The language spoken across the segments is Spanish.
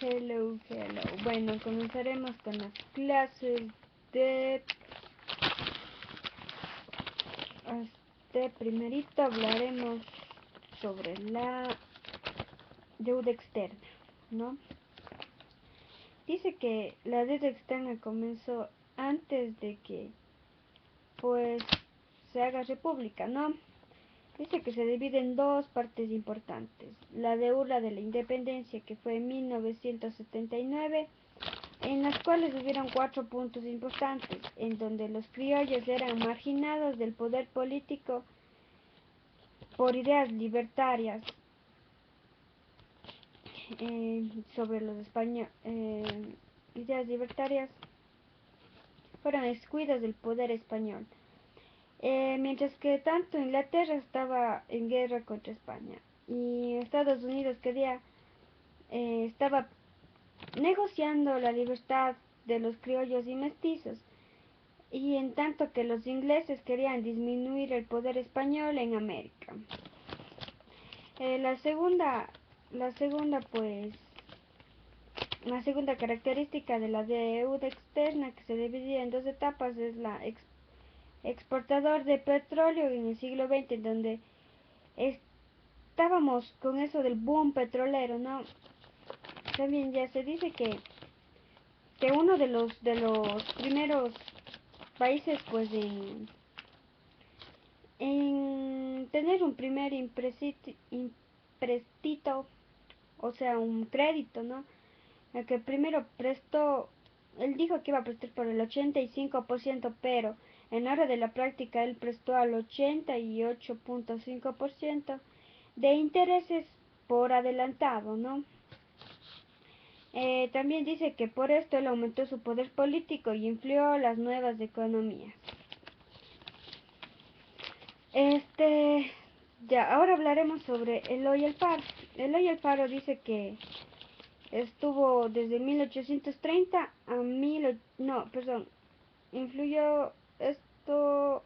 Hello. Bueno, comenzaremos con las clases de... primerito hablaremos sobre la deuda externa, ¿no? Dice que la deuda externa comenzó antes de que, pues, se haga república, ¿no? Dice que se divide en dos partes importantes. La deuda de la independencia, que fue en 1979, en las cuales hubieron 4 puntos importantes, en donde los criollos eran marginados del poder político por ideas libertarias sobre los españoles. Ideas libertarias fueron excluidas del poder español. Mientras que tanto Inglaterra estaba en guerra contra España y Estados Unidos estaba negociando la libertad de los criollos y mestizos, y en tanto que los ingleses querían disminuir el poder español en América. La segunda característica de la deuda externa, que se dividía en dos etapas, es la exportador de petróleo en el siglo XX, en donde estábamos con eso del boom petrolero, ¿no? También ya se dice que uno de los primeros países, pues, en tener un primer imprestito, o sea, un crédito, ¿no? El que primero prestó, él dijo que iba a prestar por el 85%, pero en la hora de la práctica él prestó al 88.5% de intereses por adelantado, ¿no? También dice que por esto él aumentó su poder político y influyó las nuevas economías. Ya, ahora hablaremos sobre Eloy Alfaro. Eloy Alfaro dice que estuvo desde 1830 a influyó esto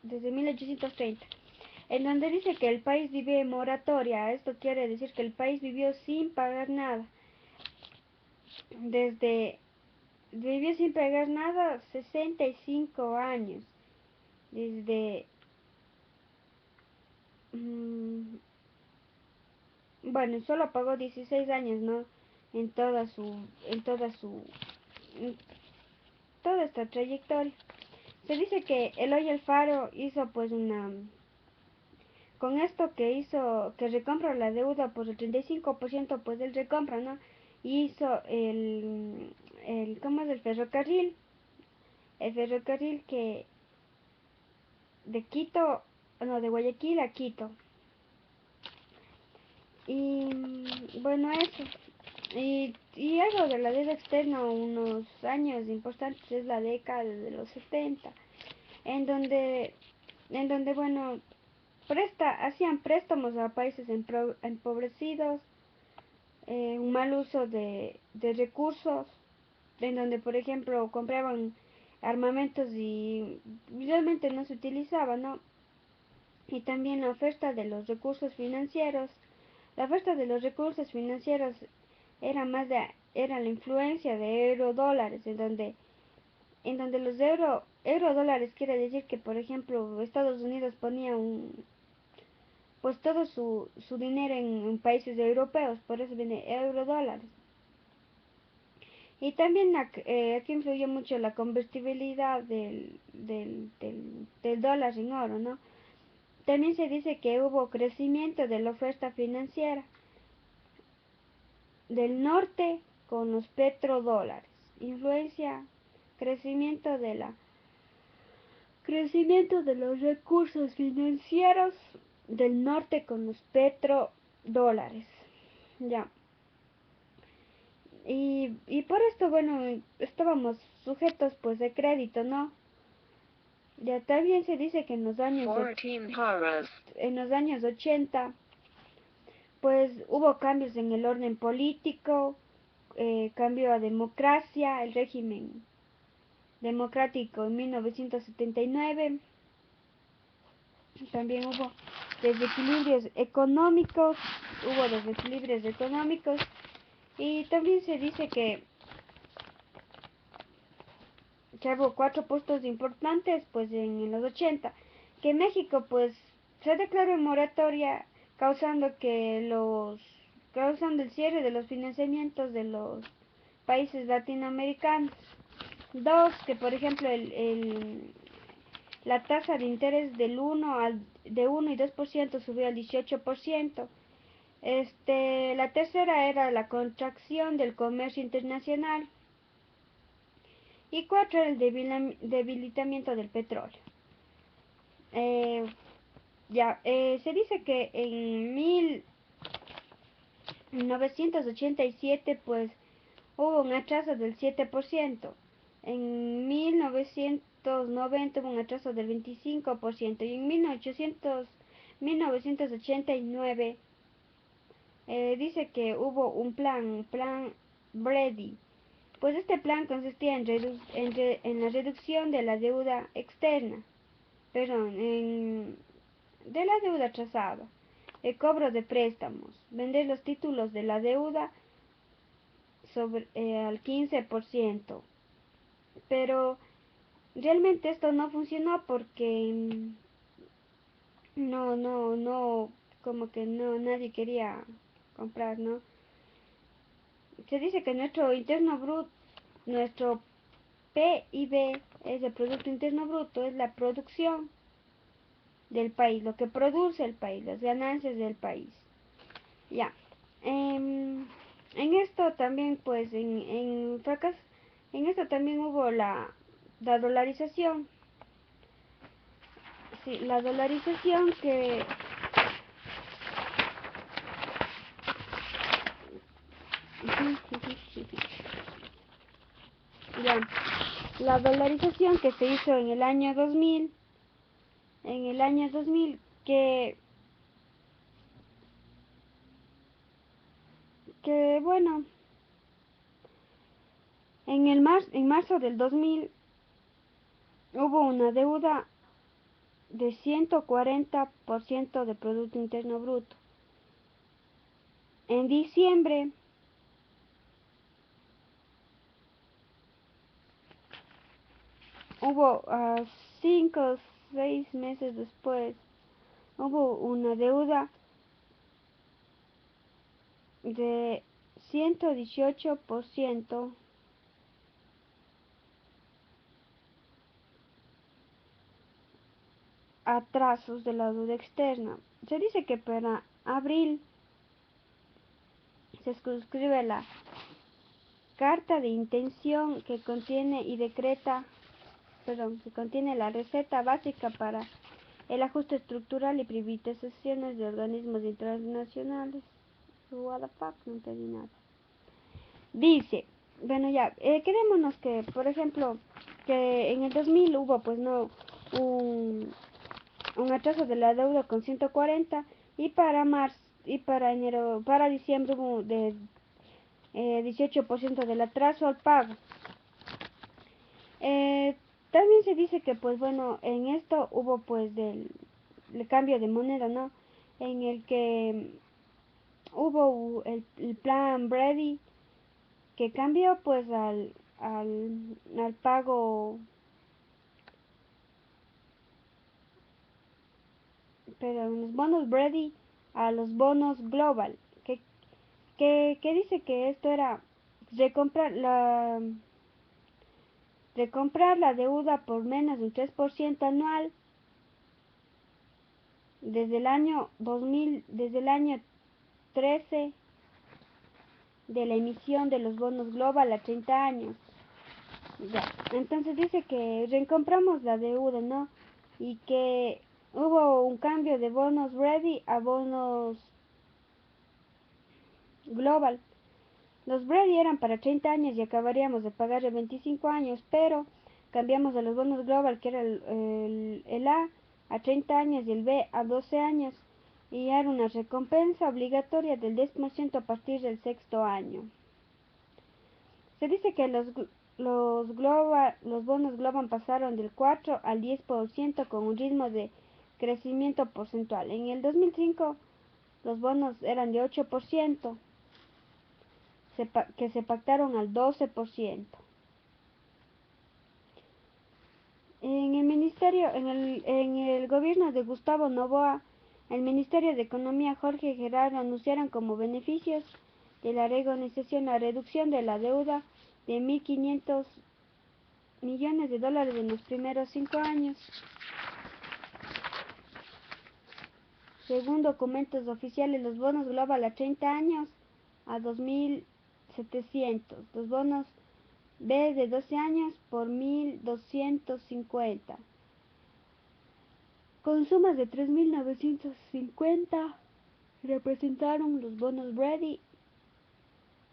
desde 1830, en donde dice que el país vive en moratoria. Esto quiere decir que el país vivió sin pagar nada. Vivió sin pagar nada 65 años. Bueno, solo pagó 16 años, ¿no? En toda esta trayectoria. Se dice que Eloy Alfaro hizo, pues, con esto que hizo, que recompra la deuda por el 35%, pues él recompra, ¿no? Y hizo ¿cómo es? El ferrocarril que de Guayaquil a Quito. Y bueno, eso. Y algo de la deuda externa, unos años importantes, es la década de los 70, en donde bueno, hacían préstamos a países empobrecidos, un mal uso de recursos, en donde, por ejemplo, compraban armamentos y realmente no se utilizaba, ¿no? Y también la oferta de los recursos financieros. La oferta de los recursos financieros era la influencia de eurodólares, en donde los eurodólares quiere decir que, por ejemplo, Estados Unidos ponía pues todo su dinero en países europeos, por eso viene eurodólares. Y también aquí influyó mucho la convertibilidad del dólar en oro, ¿no? También se dice que hubo crecimiento de la oferta financiera del norte con los petrodólares. Crecimiento de los recursos financieros del norte con los petrodólares. Ya. Y por esto, bueno, estábamos sujetos, pues, de crédito, ¿no? Ya también se dice que en los años 80, pues, hubo cambios en el orden político, cambió a democracia, el régimen democrático en 1979. También hubo desequilibrios económicos, Y también se dice que hubo 4 puestos importantes pues en los 80, que México pues se declaró en moratoria causando el cierre de los financiamientos de los países latinoamericanos. Dos, que por ejemplo la tasa de interés de 1 y 2% subió al 18%. La tercera era la contracción del comercio internacional. Y 4 era el debilitamiento del petróleo. Eh, se dice que en 1987 pues hubo un atraso del 7%. En 1990 hubo un atraso del 25%. Y en 1989 dice que hubo un plan Brady. Pues este plan consistía en la reducción de la deuda externa, perdón, de la deuda trazada, el cobro de préstamos, vender los títulos de la deuda al 15%. Pero realmente esto no funcionó porque no, como que no, nadie quería comprar, ¿no? Se dice que nuestro PIB es el Producto Interno Bruto, es la producción del país, lo que produce el país, las ganancias del país. Ya. En esto también, pues, en esto también hubo la dolarización. Sí, la dolarización que ya, la dolarización que se hizo en el año 2000, que bueno, en marzo del 2000 hubo una deuda de 140% de Producto Interno Bruto. En diciembre hubo 5 o 6 meses después, hubo una deuda de 118% atrasos de la deuda externa. Se dice que para abril se suscribe la carta de intención que contiene que contiene la receta básica para el ajuste estructural y privatizaciones de organismos internacionales. What the fuck, no entendí nada. Dice, bueno ya, quedémonos que, por ejemplo, que en el 2000 hubo pues no un atraso de la deuda con 140 y para diciembre hubo de 18% del atraso al pago. También se dice que pues bueno, en esto hubo pues el cambio de moneda, ¿no? En el que hubo el plan Brady que cambió pues al pago, pero los bonos Brady a los bonos Global, que dice que esto era recomprar la deuda por menos de un 3% anual desde el año 13 de la emisión de los bonos Global a 30 años. Ya. Entonces dice que recompramos la deuda, ¿no? Y que hubo un cambio de bonos Ready a bonos Global. Los Brady eran para 30 años y acabaríamos de pagar en 25 años, pero cambiamos de los bonos Global, que era el A 30 años y el B a 12 años, y era una recompensa obligatoria del 10% a partir del sexto año. Se dice que los bonos Global pasaron del 4 al 10% con un ritmo de crecimiento porcentual. En el 2005 los bonos eran de 8%. que se pactaron al 12%. En el gobierno de Gustavo Noboa, el Ministerio de Economía Jorge Gerardo anunciaron como beneficios de la renegociación la reducción de la deuda de 1.500 millones de dólares en los primeros 5 años. Según documentos oficiales, los bonos global a 30 años a 2.700, los bonos B de 12 años por 1.250, con sumas de 3.950, representaron los bonos Brady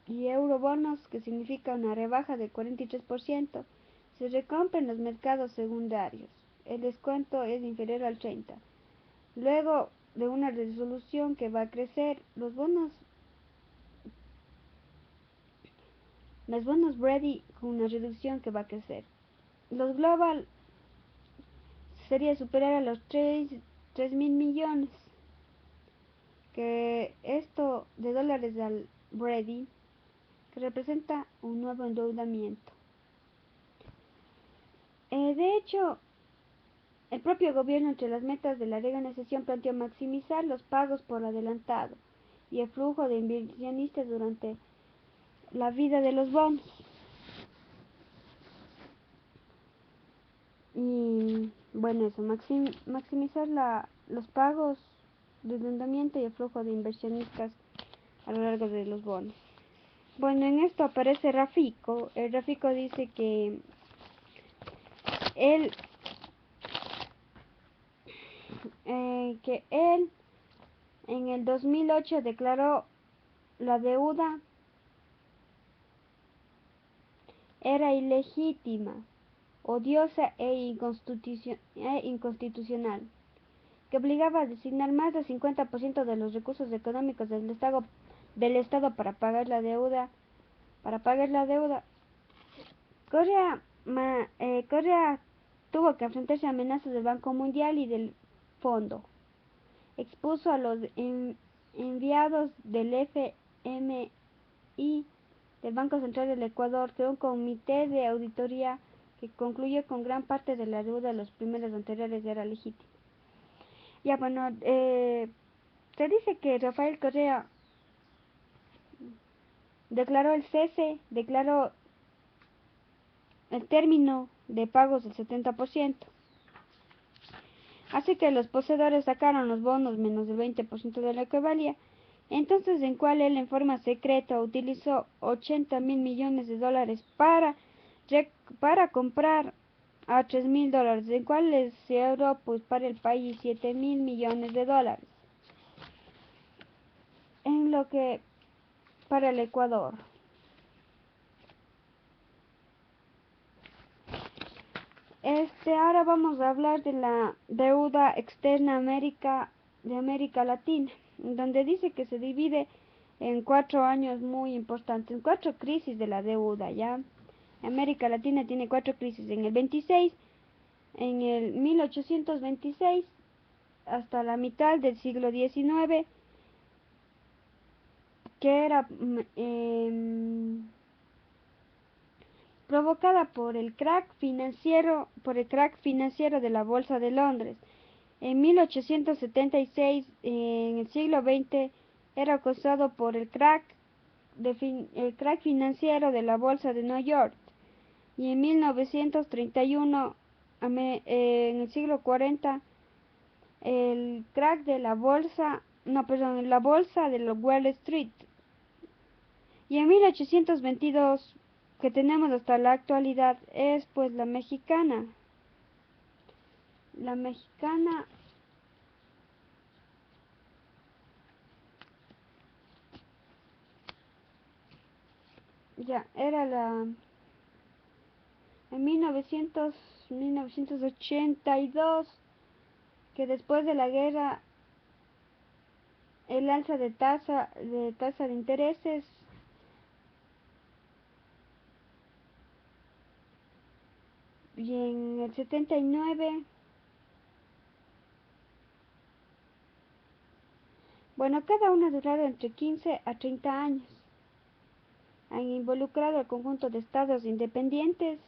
y eurobonos, que significa una rebaja del 43%, se recompra en los mercados secundarios. El descuento es inferior al 30%. Luego de una resolución que va a crecer, los bonos Brady con una reducción que va a crecer. Los global sería superar a los 3.000 millones, que esto de dólares al Brady, que representa un nuevo endeudamiento. De hecho, el propio gobierno, entre las metas de la renegociación, planteó maximizar los pagos por adelantado y el flujo de inversionistas durante la vida de los bonos. Y bueno, eso, maximizar los pagos de endeudamiento y el flujo de inversionistas a lo largo de los bonos. Bueno, en esto aparece Rafico. El Rafico dice que él en el 2008 declaró la deuda era ilegítima, odiosa e inconstitucional, que obligaba a designar más del 50% de los recursos económicos del Estado para pagar la deuda. Correa tuvo que enfrentarse a amenazas del Banco Mundial y del Fondo. Expuso a los enviados del FMI, del Banco Central del Ecuador, que un comité de auditoría que concluyó con gran parte de la deuda de los primeros anteriores era legítima. Ya bueno, se dice que Rafael Correa declaró el término de pagos del 70%. Así que los poseedores sacaron los bonos menos del 20% de lo que valía. Entonces, en cual él en forma secreta utilizó 80.000 millones de dólares para comprar a 3.000 dólares, en cuales se ahorró pues para el país 7.000 millones de dólares. En lo que para el Ecuador. Ahora vamos a hablar de la deuda externa de América Latina, donde dice que se divide en 4 años muy importantes, en 4 crisis de la deuda, ¿ya? América Latina tiene 4 crisis, en el 1826 hasta la mitad del siglo XIX, que era provocada por el crack financiero de la Bolsa de Londres. En 1876, en el siglo XX, era causado por el crack financiero de la Bolsa de Nueva York. Y en 1931, en el siglo XX, el crack de la bolsa de Wall Street. Y en 1822, que tenemos hasta la actualidad, es pues la mexicana. La mexicana ya era en 1982, que después de la guerra el alza de tasa de intereses y en el 79, bueno, cada una duraron entre 15 a 30 años. han involucrado al conjunto de estados independientes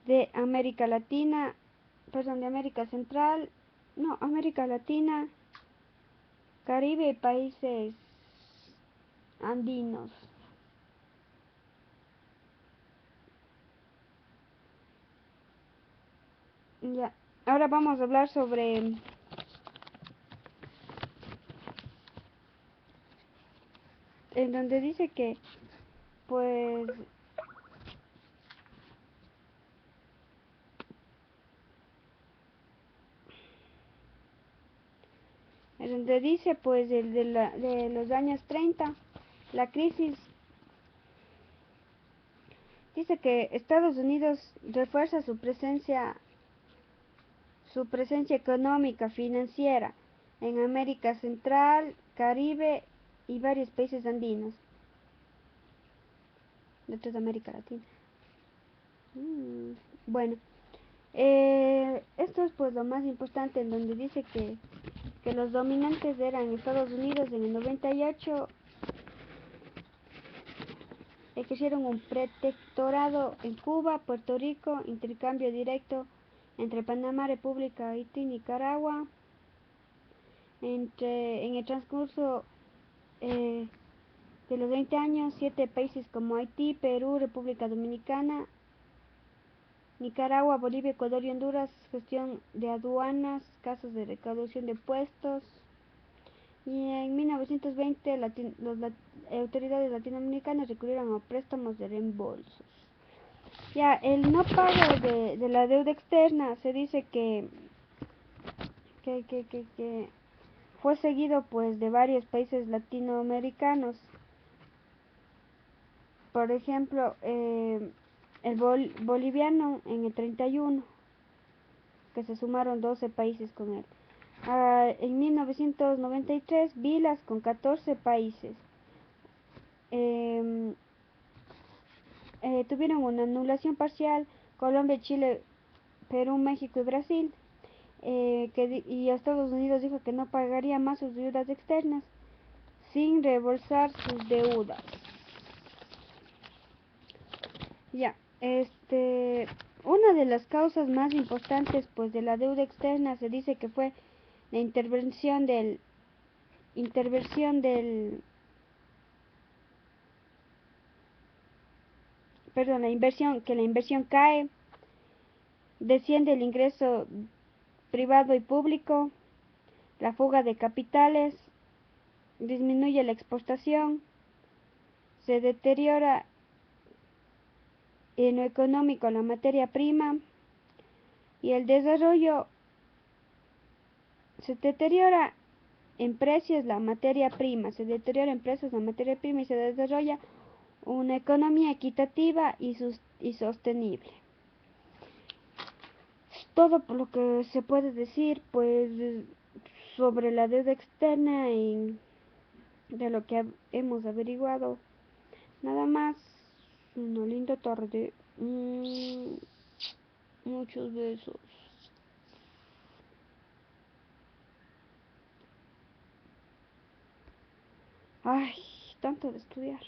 de América Latina, perdón, de América Central, no, América Latina, Caribe y países andinos. Ya, ahora vamos a hablar sobre en donde dice que, pues, en donde dice, pues, de los años 30, la crisis, dice que Estados Unidos refuerza su presencia económica, financiera, en América Central, Caribe y varios países andinos de toda América Latina. Bueno, esto es pues lo más importante, en donde dice que los dominantes eran Estados Unidos en el 98, ejercieron un protectorado en Cuba, Puerto Rico, intercambio directo entre Panamá, República Haití y Nicaragua. En el transcurso de los 20 años, 7 países como Haití, Perú, República Dominicana, Nicaragua, Bolivia, Ecuador y Honduras, gestión de aduanas, casos de recaudación de impuestos. Y en 1920 las autoridades latinoamericanas recurrieron a préstamos de reembolsos. Ya, el no pago de la deuda externa se dice que fue seguido pues de varios países latinoamericanos. Por ejemplo, el boliviano en el 31, que se sumaron 12 países con él. En 1993, Vilas con 14 países. Tuvieron una anulación parcial Colombia, Chile, Perú, México y Brasil. Y Estados Unidos dijo que no pagaría más sus deudas externas sin reembolsar sus deudas. Ya, una de las causas más importantes pues de la deuda externa se dice que fue la la inversión cae, desciende el ingreso privado y público, la fuga de capitales, disminuye la exportación, se deteriora en lo económico la materia prima y el desarrollo, se deteriora en precios la materia prima, se deteriora en precios la materia prima y se desarrolla una economía equitativa y sostenible. Todo por lo que se puede decir pues sobre la deuda externa y de lo que hemos averiguado. Nada más, una linda tarde. Muchos besos. Ay, tanto de estudiar.